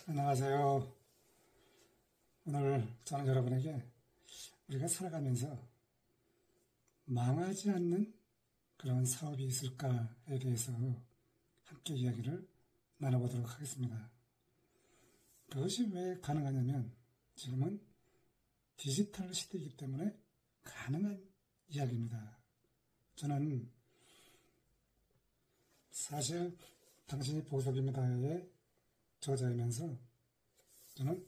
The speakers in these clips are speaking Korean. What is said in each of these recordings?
안녕하세요. 오늘 저는 여러분에게 우리가 살아가면서 망하지 않는 그런 사업이 있을까에 대해서 함께 이야기를 나눠보도록 하겠습니다. 그것이 왜 가능하냐면 지금은 디지털 시대이기 때문에 가능한 이야기입니다. 저는 사실 당신이 보석입니다의 저자이면서 저는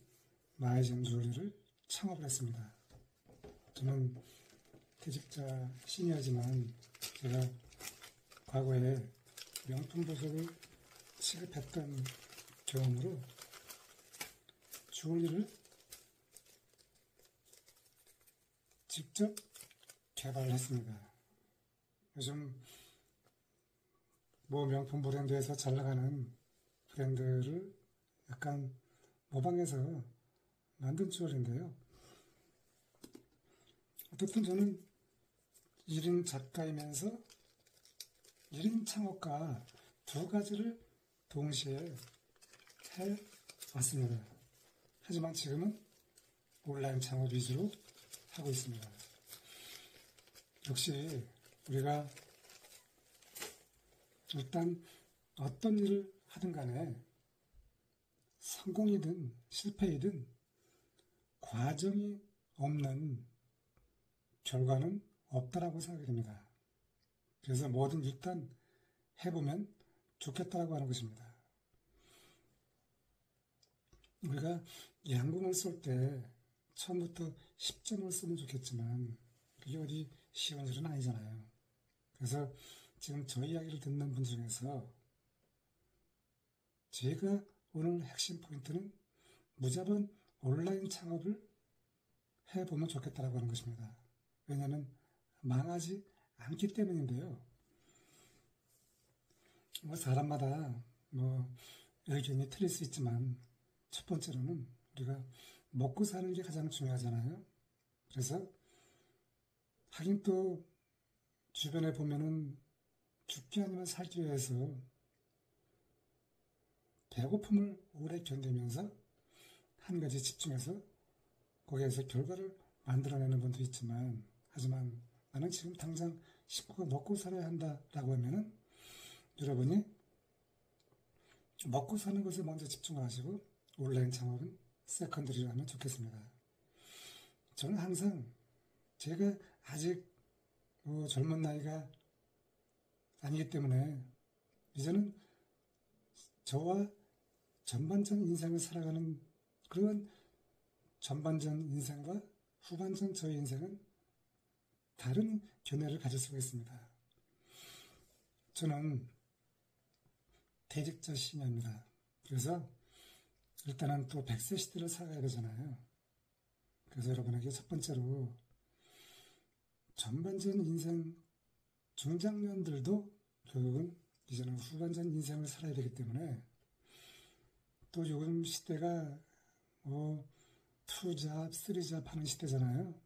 마이젠 주얼리를 창업을 했습니다. 저는 퇴직자 시니어지만 제가 과거에 명품 보석을 취급했던 경험으로 주얼리를 직접 개발을 했습니다. 요즘 명품 브랜드에서 잘 나가는 브랜드를 약간 모방해서 만든 주얼리인데요. 어쨌든 저는 1인 작가이면서 1인 창업가 두 가지를 동시에 해왔습니다. 하지만 지금은 온라인 창업 위주로 하고 있습니다. 역시 우리가 일단 어떤 일을 하든 간에 성공이든 실패이든 과정이 없는 결과는 없다라고 생각이 됩니다. 그래서 뭐든 일단 해보면 좋겠다라고 하는 것입니다. 우리가 양궁을 쏠 때 처음부터 10점을 쓰면 좋겠지만 그게 어디 쉬운 일은 아니잖아요. 그래서 지금 저희 이야기를 듣는 분 중에서 제가 오늘 핵심 포인트는 무조건 온라인 창업을 해보면 좋겠다라고 하는 것입니다. 왜냐하면 망하지 않기 때문인데요. 사람마다 의견이 틀릴 수 있지만 첫 번째로는 우리가 먹고 사는 게 가장 중요하잖아요. 그래서 하긴 또 주변에 보면은 죽기 아니면 살기 위해서 배고픔을 오래 견디면서 한 가지 집중해서 거기에서 결과를 만들어내는 분도 있지만 하지만 나는 지금 당장 식구가 먹고 살아야 한다라고 하면은 여러분이 먹고 사는 것에 먼저 집중하시고 온라인 창업은 세컨드리로 하면 좋겠습니다. 저는 항상 제가 아직 젊은 나이가 아니기 때문에 이제는 저와 전반전 인생을 살아가는 그런 전반전 인생과 후반전 저의 인생은 다른 견해를 가질 수가 있습니다. 저는 퇴직자 시니어입니다. 그래서 일단은 또 100세 시대를 살아가야 되잖아요. 그래서 여러분에게 첫 번째로 전반전 인생 중장년들도 결국은 이제는 후반전 인생을 살아야 되기 때문에 또 요즘 시대가 2잡, 3잡 하는 시대잖아요.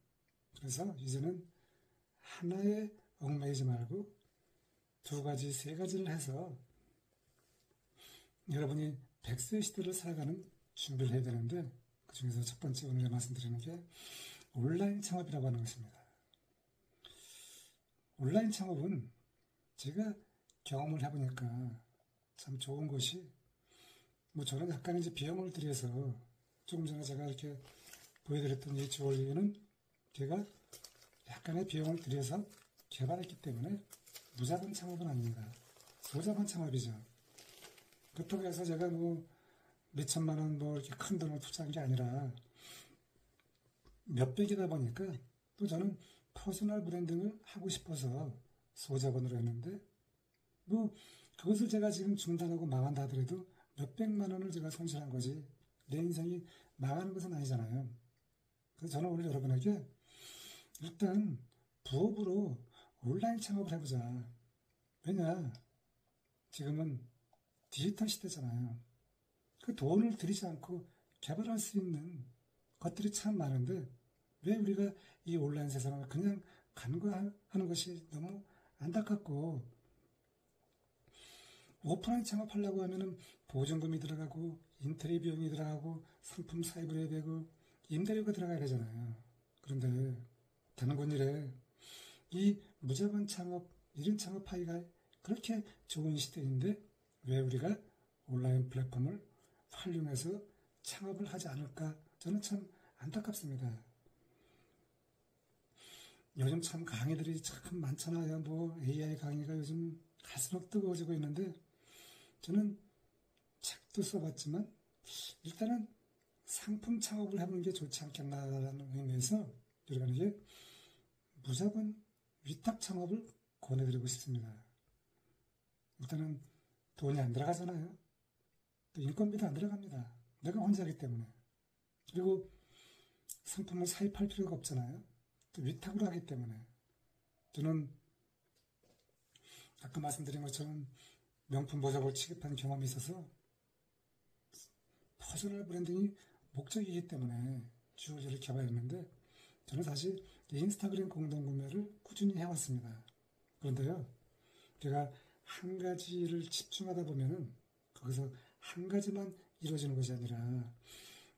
그래서 이제는 하나에 얽매이지 말고 2가지, 3가지를 해서 여러분이 100세 시대를 살아가는 준비를 해야 되는데 그 중에서 첫 번째 오늘 말씀드리는 게 온라인 창업이라고 하는 것입니다. 온라인 창업은 제가 경험을 해보니까 참 좋은 것이 저는 약간 이제 비용을 들여서 조금 전에 제가 이렇게 보여드렸던 이 주얼리는 제가 약간의 비용을 들여서 개발했기 때문에 무자본 창업은 아닙니다. 소자본 창업이죠. 그렇다고 해서 제가 몇천만 원 이렇게 큰 돈을 투자한 게 아니라 몇백이다 보니까 또 저는 퍼스널 브랜딩을 하고 싶어서 소자본으로 했는데 그것을 제가 지금 중단하고 망한다 하더라도 몇백만 원을 제가 손실한 거지 내 인생이 망하는 것은 아니잖아요. 그래서 저는 오늘 여러분에게 일단 부업으로 온라인 창업을 해보자. 왜냐 지금은 디지털 시대잖아요. 그 돈을 들이지 않고 개발할 수 있는 것들이 참 많은데 왜 우리가 이 온라인 세상을 그냥 간과하는 것이 너무 안타깝고 오프라인 창업하려고 하면은 보증금이 들어가고 인테리어 비용이 들어가고 상품 사입을 해야 되고 임대료가 들어가야 되잖아요. 그런데 단군 일에 이 무자본 창업, 1인 창업하기가 그렇게 좋은 시대인데 왜 우리가 온라인 플랫폼을 활용해서 창업을 하지 않을까? 저는 참 안타깝습니다. 요즘 참 강의들이 참 많잖아요. 뭐 AI 강의가 요즘 갈수록 뜨거워지고 있는데 저는 책도 써봤지만 일단은 상품 창업을 해보는 게 좋지 않겠나라는 의미에서 여러분에게 무자본 위탁 창업을 권해드리고 싶습니다. 일단은 돈이 안 들어가잖아요. 또 인건비도 안 들어갑니다. 내가 혼자이기 때문에. 그리고 상품을 사입할 필요가 없잖아요. 또 위탁으로 하기 때문에. 저는 아까 말씀드린 것처럼 명품 모자를 취급한 경험이 있어서 퍼스널 브랜딩이 목적이기 때문에 주어지를 개발했는데 저는 사실 인스타그램 공동구매를 꾸준히 해왔습니다. 그런데요, 제가 한 가지를 집중하다 보면은 거기서 한 가지만 이루어지는 것이 아니라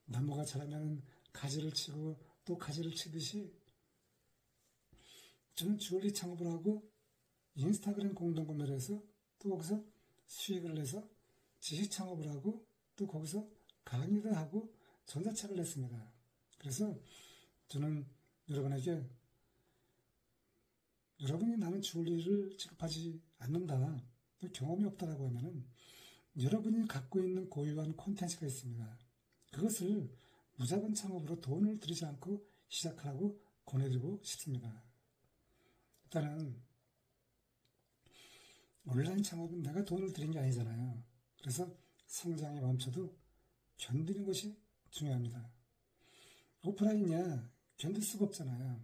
나무가 자라면 가지를 치고 또 가지를 치듯이 저는 주얼리 창업을 하고 인스타그램 공동구매를 해서 또 거기서 수익을 내서 지식 창업을 하고 또 거기서 강의를 하고 전자책을 냈습니다. 그래서 저는 여러분에게 여러분이 나는 주얼리를 취급하지 않는다, 경험이 없다라고 하면은 여러분이 갖고 있는 고유한 콘텐츠가 있습니다. 그것을 무자본 창업으로 돈을 들이지 않고 시작하라고 권해드리고 싶습니다. 일단은 온라인 창업은 내가 돈을 들인 게 아니잖아요. 그래서 성장이 멈춰도 견디는 것이 중요합니다. 오프라인이야 견딜 수가 없잖아요.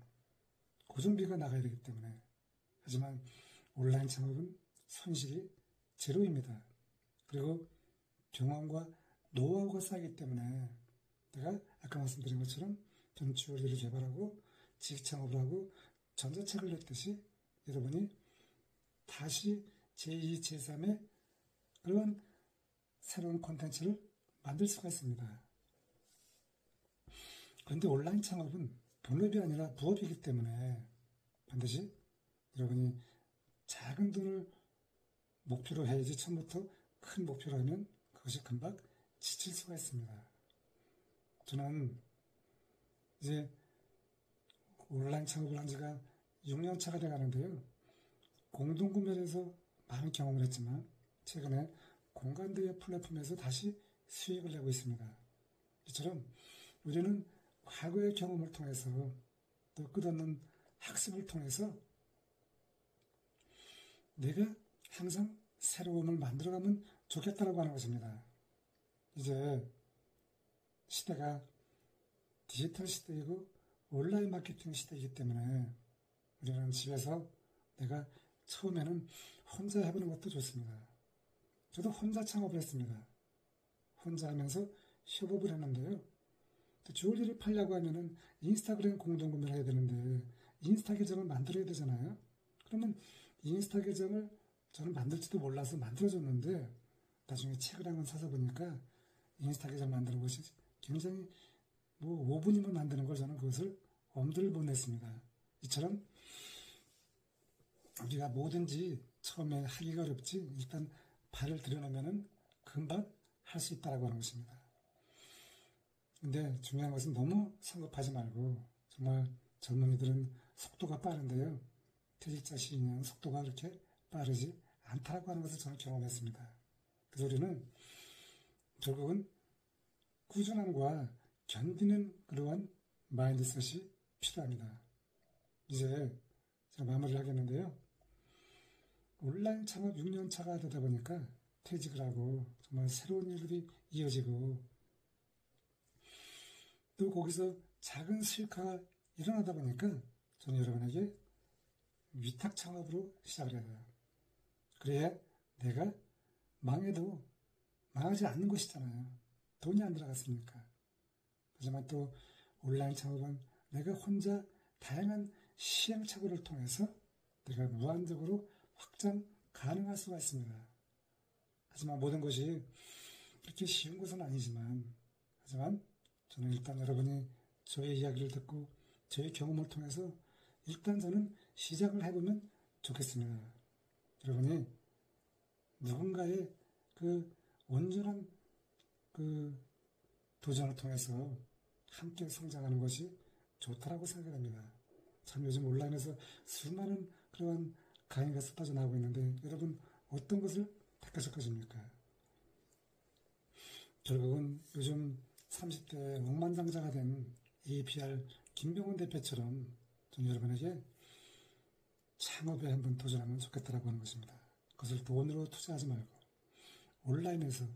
고정비가 나가야 되기 때문에. 하지만 온라인 창업은 손실이 제로입니다. 그리고 경험과 노하우가 쌓이기 때문에 내가 아까 말씀드린 것처럼 전 주얼리를 개발하고 지식 창업을 하고 전자책을 냈듯이 여러분이 다시 제2, 제3의 그런 새로운 콘텐츠를 만들 수가 있습니다. 그런데 온라인 창업은 본업이 아니라 부업이기 때문에 반드시 여러분이 작은 돈을 목표로 해야지 처음부터 큰 목표로 하면 그것이 금방 지칠 수가 있습니다. 저는 이제 온라인 창업을 한 지가 6년 차가 돼 가는데요. 공동구매를 해서 많은 경험을 했지만 최근에 공간대여 플랫폼에서 다시 수익을 내고 있습니다. 이처럼 우리는 과거의 경험을 통해서 또 끝없는 학습을 통해서 내가 항상 새로움을 만들어가면 좋겠다라고 하는 것입니다. 이제 시대가 디지털 시대이고 온라인 마케팅 시대이기 때문에 우리는 집에서 내가 처음에는 혼자 해보는 것도 좋습니다. 저도 혼자 창업을 했습니다. 혼자 하면서 협업을 했는데요. 또 주얼리를 팔려고 하면은 인스타그램 공동구매를 해야 되는데 인스타 계정을 만들어야 되잖아요. 그러면 인스타 계정을 저는 만들지도 몰라서 만들어줬는데 나중에 책을 한 권 사서 보니까 인스타 계정 만드는 것이 굉장히 5분이면 만드는 걸 저는 그것을 엄두를 못 냈습니다. 이처럼 우리가 뭐든지 처음에 하기가 어렵지 일단 발을 들여놓으면 금방 할 수 있다라고 하는 것입니다. 근데 중요한 것은 너무 성급하지 말고 정말 젊은이들은 속도가 빠른데요. 퇴직자 시인은 속도가 그렇게 빠르지 않다라고 하는 것을 저는 경험했습니다. 그래서 우리는 결국은 꾸준함과 견디는 그러한 마인드셋이 필요합니다. 이제 제가 마무리를 하겠는데요. 온라인 창업 6년 차가 되다 보니까 퇴직을 하고 정말 새로운 일들이 이어지고 또 거기서 작은 수익화가 일어나다 보니까 저는 여러분에게 위탁 창업으로 시작을 해요. 그래야 내가 망해도 망하지 않는 것이잖아요. 돈이 안 들어갔으니까. 하지만 또 온라인 창업은 내가 혼자 다양한 시행착오를 통해서 내가 무한적으로 확장 가능할 수가 있습니다. 하지만 모든 것이 그렇게 쉬운 것은 아니지만, 하지만 저는 일단 여러분이 저의 이야기를 듣고 저의 경험을 통해서 일단 저는 시작을 해보면 좋겠습니다. 여러분이 누군가의 그 온전한 그 도전을 통해서 함께 성장하는 것이 좋다라고 생각합니다. 참 요즘 온라인에서 수많은 그러한 강의가 쏟아져 나오고 있는데 여러분 어떤 것을 택하실 것입니까? 결국은 요즘 30대 억만장자가 된 APR 김병훈 대표처럼 저는 여러분에게 창업에 한번 도전하면 좋겠다라고 하는 것입니다. 그것을 돈으로 투자하지 말고 온라인에서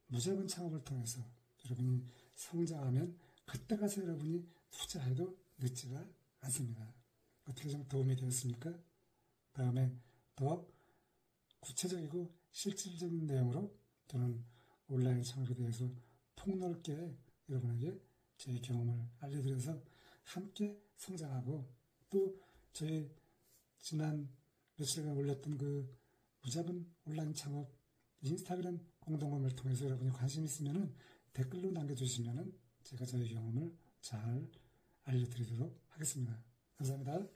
무제한 창업을 통해서 여러분이 성장하면 그때 가서 여러분이 투자해도 늦지가 않습니다. 어떻게 좀 도움이 되었습니까? 다음에 더 구체적이고 실질적인 내용으로 저는 온라인 창업에 대해서 폭넓게 여러분에게 제 경험을 알려드려서 함께 성장하고 또 저희 지난 며칠간 올렸던 그 무자본 온라인 창업 인스타그램 공동모임을 통해서 여러분이 관심 있으면은 댓글로 남겨주시면은 제가 저희 경험을 잘 알려드리도록 하겠습니다. 감사합니다.